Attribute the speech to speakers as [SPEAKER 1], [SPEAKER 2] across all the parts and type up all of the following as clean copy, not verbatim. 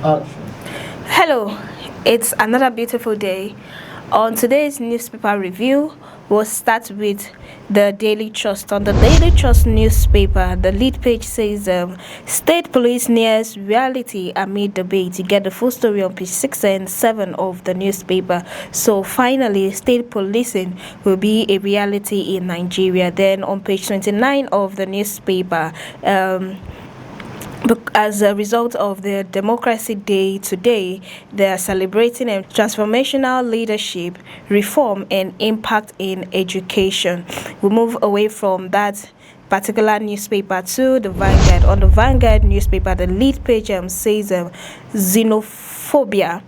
[SPEAKER 1] Hello, it's another beautiful day. On today's newspaper review, we'll start with the Daily Trust. On the Daily Trust newspaper, the lead page says State Police nears reality amid debate. You get the full story on page 6 and 7 of the newspaper. So finally, state policing will be a reality in Nigeria. Then on page 29 of the newspaper, as a result of the Democracy Day today, they are celebrating a transformational leadership, reform, and impact in education. We move away from that particular newspaper to the Vanguard. On the Vanguard newspaper, the lead page says xenophobia.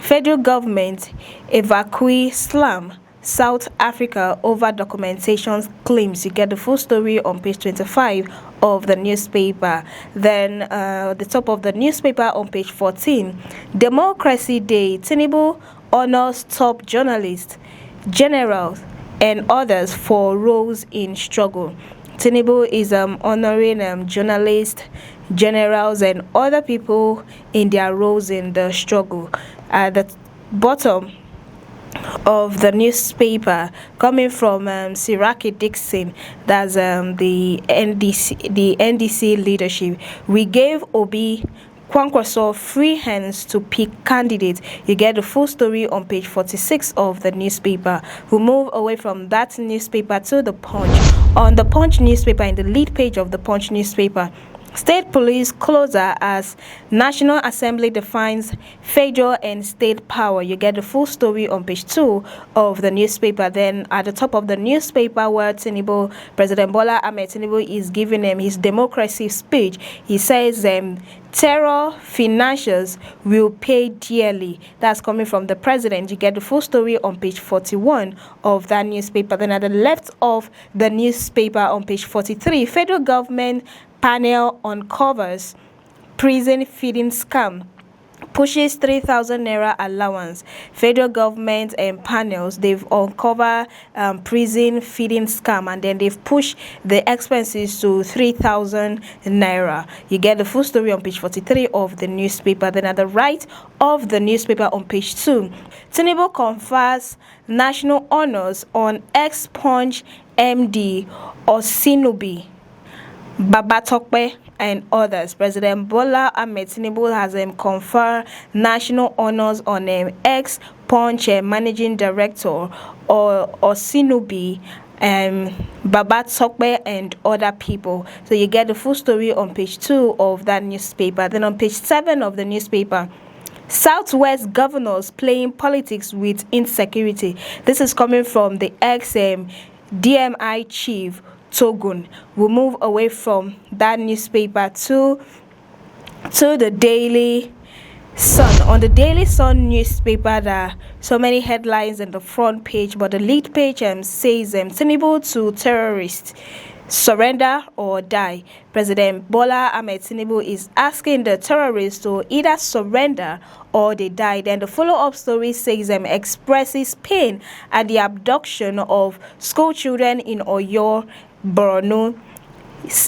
[SPEAKER 1] Federal government evacuee slum South Africa over documentation claims. You get the full story on page 25 of the newspaper. Then the top of the newspaper on page 14, Democracy Day, Tinubu honors top journalists, generals, and others for roles in struggle. Tinubu is honoring journalists, generals, and other people in their roles in the struggle. At the bottom of the newspaper, coming from Siraki Dixon, that's the NDC leadership, we gave Obi Kwankwaso free hands to pick candidates. You get the full story on page 46 of the newspaper. We move away from that newspaper to the Punch. On the Punch newspaper, in the lead page of the Punch newspaper, State Police closer as National Assembly defines federal and state power. You get the full story on page 2 of the newspaper. Then at the top of the newspaper, where Tinubu, President Bola Ahmed Tinubu is giving him his democracy speech, he says terror financiers will pay dearly. That's coming from the president. You get the full story on page 41 of that newspaper. Then at the left of the newspaper on page 43, federal government panel uncovers prison feeding scam, pushes 3,000 naira allowance. Federal government and panels, they've uncovered prison feeding scam, and then they've pushed the expenses to 3,000 naira. You get the full story on page 43 of the newspaper. Then at the right of the newspaper on page 2, Tinubu confers national honors on ex-Punch MD Osinobi, Babatokpe, and others. President Bola Ahmed Tinubu has conferred national honors on ex-Punch Managing Director or Osinobi, Babatokpe, and other people. So you get the full story on page 2 of that newspaper. Then on page 7 of the newspaper, Southwest governors playing politics with insecurity. This is coming from the ex-DMI chief Togun. We'll move away from that newspaper to the Daily Sun. On the Daily Sun newspaper, there are so many headlines in the front page, but the lead page says Tinubu to terrorists, surrender or die. President Bola Ahmed Tinubu is asking the terrorists to either surrender or they die. Then the follow-up story says expresses pain at the abduction of school children in Oyo, Borno.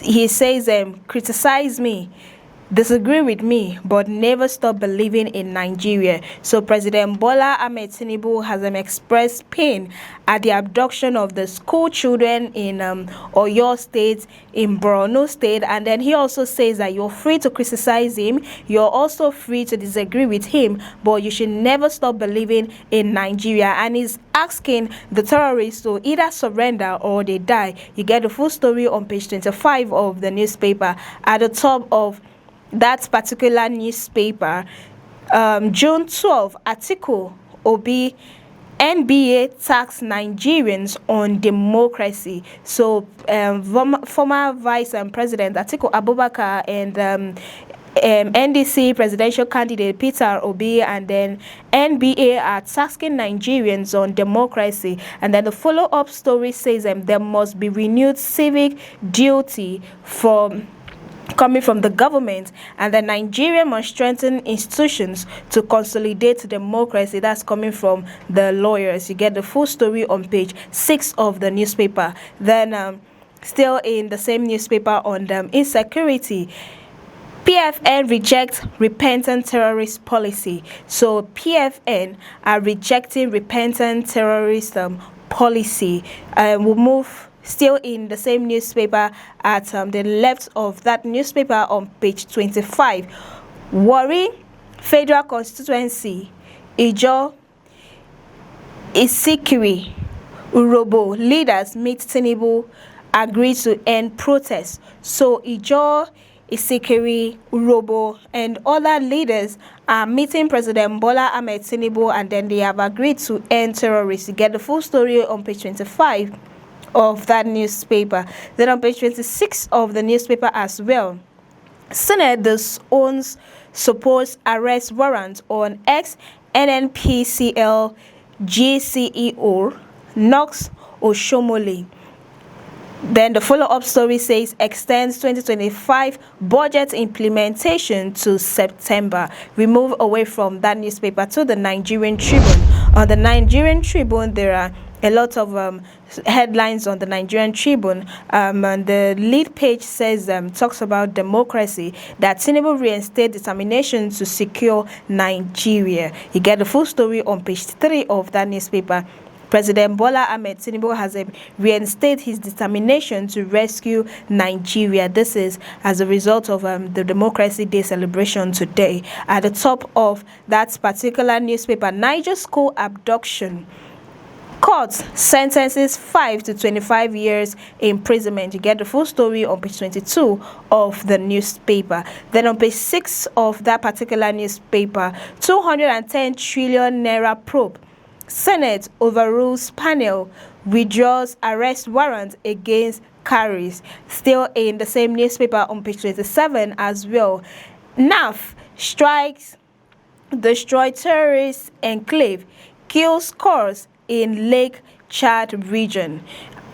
[SPEAKER 1] He says criticize me, disagree with me, but never stop believing in Nigeria. So President Bola Ahmed Tinubu has expressed pain at the abduction of the school children in Oyo State, in Borno State, and then he also says that you're free to criticize him, you're also free to disagree with him, but you should never stop believing in Nigeria, and he's asking the terrorists to either surrender or they die. You get the full story on page 25 of the newspaper. At the top of that particular newspaper, June 12, article Obi, NBA tax Nigerians on democracy. So former Vice President Atiku Abubakar and NDC presidential candidate Peter Obi and then NBA are tasking Nigerians on democracy. And then the follow-up story says there must be renewed civic duty coming from the government, and the Nigeria must strengthen institutions to consolidate democracy. That's coming from the lawyers. You get the full story on page 6 of the newspaper. Then still in the same newspaper on insecurity, PFN rejects repentant terrorist policy. So PFN are rejecting repentant terrorism policy. We'll move still in the same newspaper at the left of that newspaper on page 25. Warri Federal Constituency, Ijo, Isikiri, Urobo leaders meet Tinubu, agree to end protests. So Ijo, Isikiri, Urobo, and other leaders are meeting President Bola Ahmed Tinubu, and then they have agreed to end terrorists. You get the full story on page 25 of that newspaper. Then on page 26 of the newspaper as well, Senate owns supports arrest warrant on ex-NNPCL GCEO Knox Oshomole. Then the follow-up story says extends 2025 budget implementation to September. We move away from that newspaper to the Nigerian Tribune. On the Nigerian Tribune, there are a lot of headlines on the Nigerian Tribune. And the lead page says talks about democracy, that Tinubu reinstate determination to secure Nigeria. You get the full story on page 3 of that newspaper. President Bola Ahmed Tinubu has reinstated his determination to rescue Nigeria. This is as a result of the Democracy Day celebration today. At the top of that particular newspaper, Niger school abduction. Court sentences 5 to 25 years imprisonment. You get the full story on page 22 of the newspaper. Then on page 6 of that particular newspaper, 210 trillion naira probe. Senate overrules panel, withdraws arrest warrant against Carries. Still in the same newspaper on page 27 as well. NAF strikes, destroy terrorist enclave, kills scores in Lake Chad region.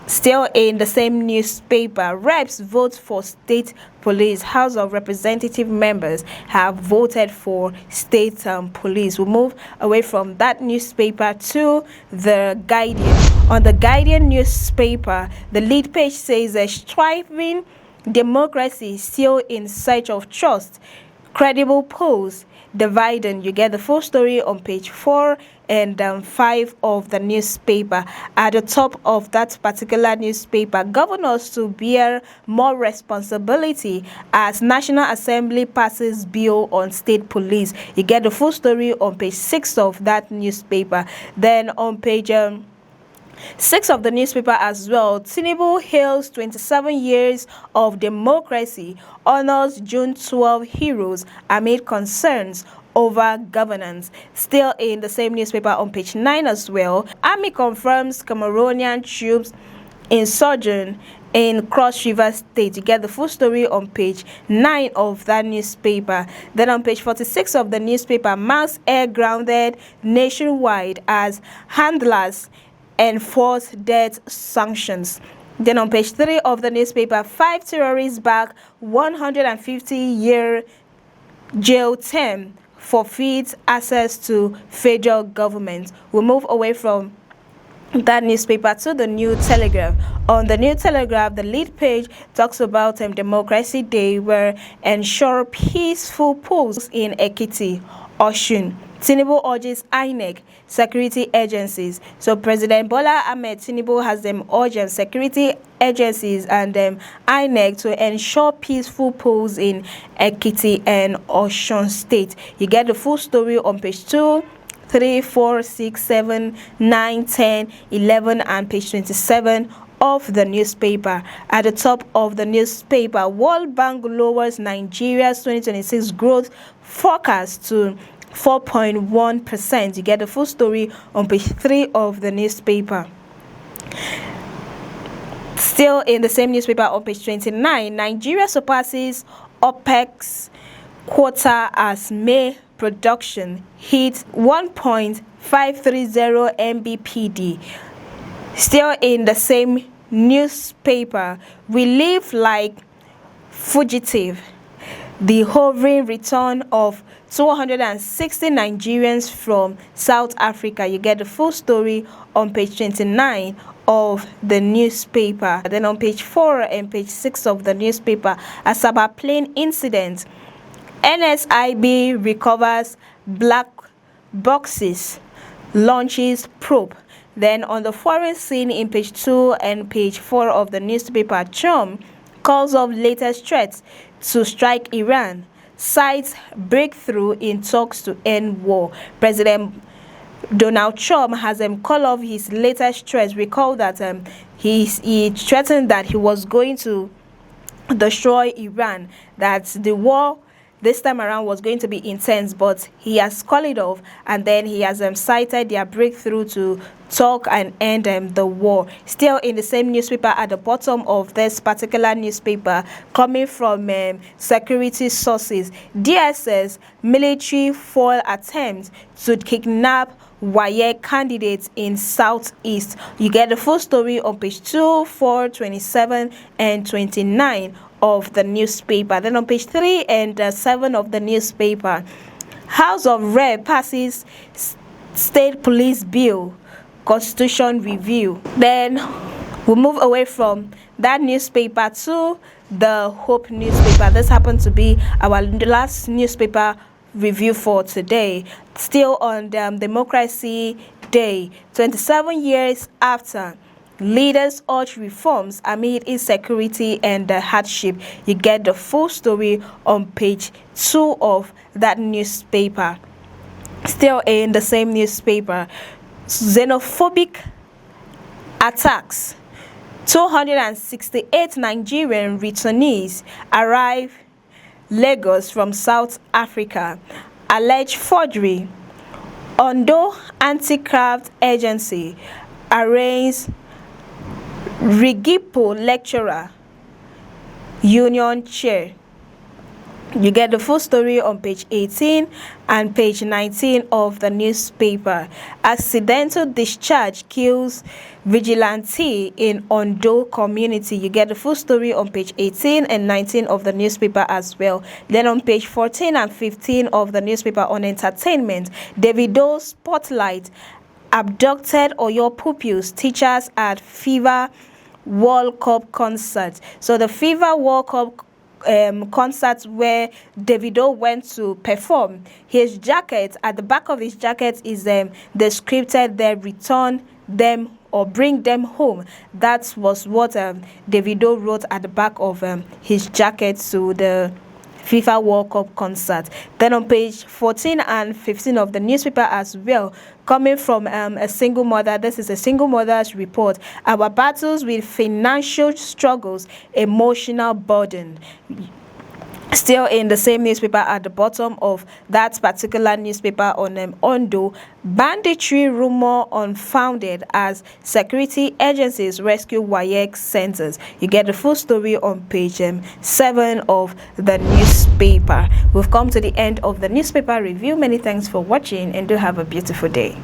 [SPEAKER 1] Still in the same newspaper, reps vote for state police. House of Representative members have voted for state police. We'll move away from that newspaper to the Guardian. On the Guardian newspaper, the lead page says a striving democracy still in search of trust. Credible polls dividing. You get the full story on page 4 and 5 of the newspaper. At the top of that particular newspaper, governors to bear more responsibility as National Assembly passes bill on state police. You get the full story on page 6 of that newspaper. Then on page 6 of the newspaper as well, Tinubu hails 27 years of democracy, honors June 12 heroes amid concerns over governance. Still in the same newspaper on page 9 as well, Army confirms Cameroonian troops insurgent in Cross River State. You get the full story on page 9 of that newspaper. Then on page 46 of the newspaper, mass air grounded nationwide as handlers enforce death sanctions. Then on page 3 of the newspaper, 5 terrorists back 150-year jail term forfeits access to federal government. We'll move away from that newspaper to the New Telegraph. On the New Telegraph, the lead page talks about Democracy Day, where ensure peaceful polls in Ekiti, Osun. Tinubu urges INEC, security agencies. So President Bola Ahmed Tinubu has urged security agencies and INEC to ensure peaceful polls in Ekiti and Osun State. You get the full story on page 2, 3, 4, 6, 7, 9, 10, 11, and page 27 of the newspaper. At the top of the newspaper, World Bank lowers Nigeria's 2026 growth forecast to 4.1%. You get the full story on page 3 of the newspaper. Still in the same newspaper on page 29, Nigeria surpasses OPEC's quota as May production hits 1.530 mbpd. Still in the same newspaper, we live like fugitive. The hovering return of 260 Nigerians from South Africa. You get the full story on page 29 of the newspaper. Then on page 4 and page 6 of the newspaper, Asaba plane incident. NSIB recovers black boxes, launches probe. Then on the foreign scene in page 2 and page 4 of the newspaper, Trump calls off latest threats to strike Iran, cites breakthrough in talks to end war. President Donald Trump has called off his latest threats. Recall that he threatened that he was going to destroy Iran, that the war this time around was going to be intense, but he has called it off, and then he has cited their breakthrough to talk and end the war. Still in the same newspaper, at the bottom of this particular newspaper, coming from security sources, DSS military foil attempt to kidnap WAEC candidates in Southeast. You get the full story on page 2, 4, 27 and 29 of the newspaper. Then on page 3 and 7 of the newspaper, House of Rep passes State Police Bill Constitution Review. Then we'll move away from that newspaper to the Hope newspaper. This happened to be our last newspaper review for today. Still on Democracy Day, 27 years after, leaders urge reforms amid insecurity and hardship. You get the full story on page 2 of that newspaper. Still in the same newspaper, xenophobic attacks. 268 Nigerian returnees arrive Lagos from South Africa. Alleged forgery. Ondo Anti-Graft Agency arraigns Rigipo lecturer union chair. You get the full story on page 18 and page 19 of the newspaper. Accidental discharge kills vigilante in Ondo community. You get the full story on page 18 and 19 of the newspaper as well. Then on page 14 and 15 of the newspaper, on entertainment, Davido spotlight abducted Oyo pupils, teachers at FIFA World Cup concert. So the FIFA World Cup concert where Davido went to perform, his jacket, at the back of his jacket is the scripted there, return them or bring them home. That was what Davido wrote at the back of his jacket to the FIFA World Cup concert. Then on page 14 and 15 of the newspaper as well, coming from a single mother, this is a single mother's report. Our battles with financial struggles, emotional burden. Still in the same newspaper, at the bottom of that particular newspaper, on Ondo, banditry rumor unfounded as security agencies rescue WAEC centers. You get the full story on page 7 of the newspaper. We've come to the end of the newspaper review. Many thanks for watching, and do have a beautiful day.